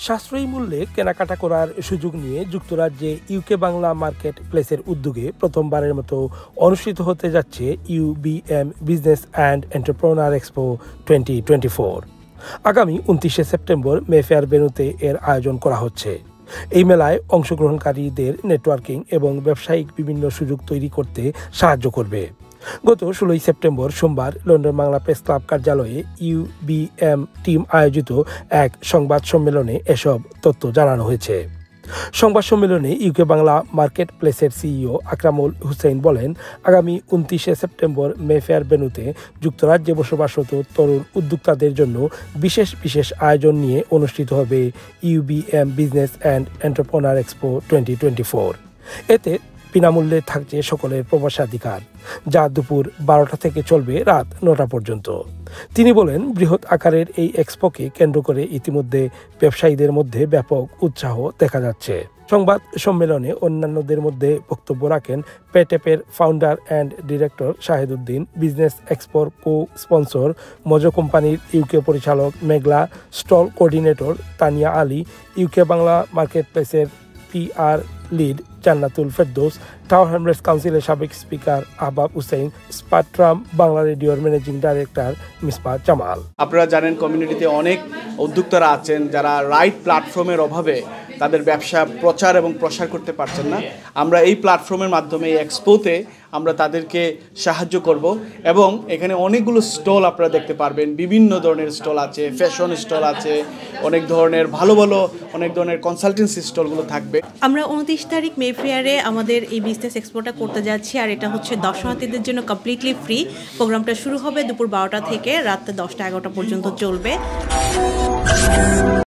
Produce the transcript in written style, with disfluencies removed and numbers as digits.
সাশ্রয়ী মূল্যে কেনাকাটা করার সুযোগ নিয়ে যুক্তরাজ্যে ইউকে বাংলা মার্কেট প্লেসের উদ্যোগে প্রথমবারের মতো অনুষ্ঠিত হতে যাচ্ছে UBM business and entrepreneur expo 2024। আগামী 29 সেপ্টেম্বর মেফেয়ার ভেন্যুতে এর আয়োজন করা হচ্ছে। এই মেলায় অংশগ্রহণকারীদের নেটওয়ার্কিং এবং ব্যবসায়িক বিভিন্ন সুযোগ তৈরি করতে সাহায্য করবে। গত 16 সেপ্টেম্বর সোমবার লন্ডন বাংলা প্রেস ক্লাব কার্যালয়ে UBM টিম আয়োজিত এক সংবাদ সম্মেলনে এসব তথ্য জানানো হয়েছে। সংবাদ সম্মেলনে ইউকে বাংলা মার্কেট প্লেসের সিইও আকরামুল হুসেইন বলেন, আগামী 29 সেপ্টেম্বর মেফেয়ার ভেন্যুতে যুক্তরাজ্যে বসবাসরত তরুণ উদ্যোক্তাদের জন্য বিশেষ আয়োজন নিয়ে অনুষ্ঠিত হবে UBM business and entrepreneur expo 2024। এতে বিনামূল্যে থাকছে সকলের প্রবেশাধিকার, যা দুপুর 12টা থেকে চলবে রাত 9টা পর্যন্ত। তিনি বলেন, বৃহৎ আকারের এই এক্সপোকে কেন্দ্র করে ইতিমধ্যে ব্যবসায়ীদের মধ্যে ব্যাপক উৎসাহ দেখা যাচ্ছে। সংবাদ সম্মেলনে অন্যান্যদের মধ্যে বক্তব্য রাখেন পেটেপের founder and director Shahed Uddin, business এক্সপোর কো স্পন্সর মজো কোম্পানির ইউকে পরিচালক Meghla, stall coordinator Tania Ali, UK Bangla মার্কেট প্লেসের PR lead Jannatul Ferdous, Tower Hamlets কাউন্সিলের সাবেক স্পিকার আহবাব হুসেইন, স্পাট্রাম বাংলা রেডিওর ম্যানেজিং ডাইরেক্টর মিসবাহ জামাল। আপনারা জানেন কমিউনিটিতে অনেক উদ্যোক্তারা আছেন যারা রাইট প্ল্যাটফর্মের অভাবে তাদের ব্যবসা প্রচার এবং প্রসার করতে পারছেন না। আমরা এই প্ল্যাটফর্মের মাধ্যমে এই এক্সপোতে আমরা তাদেরকে সাহায্য করব এবং এখানে অনেকগুলো স্টল আপনারা দেখতে পারবেন। বিভিন্ন ধরনের স্টল আছে, ফ্যাশন স্টল আছে, অনেক ধরনের ভালো অনেক ধরনের কনসালটেন্সি স্টলগুলো থাকবে। আমরা 29 তারিখ মেফেয়ারে আমাদের এই বিজনেস এক্সপোটা করতে যাচ্ছি, আর এটা হচ্ছে দর্শনার্থীদের জন্য কমপ্লিটলি ফ্রি। প্রোগ্রামটা শুরু হবে দুপুর 12টা থেকে রাত 10টা 11টা পর্যন্ত চলবে।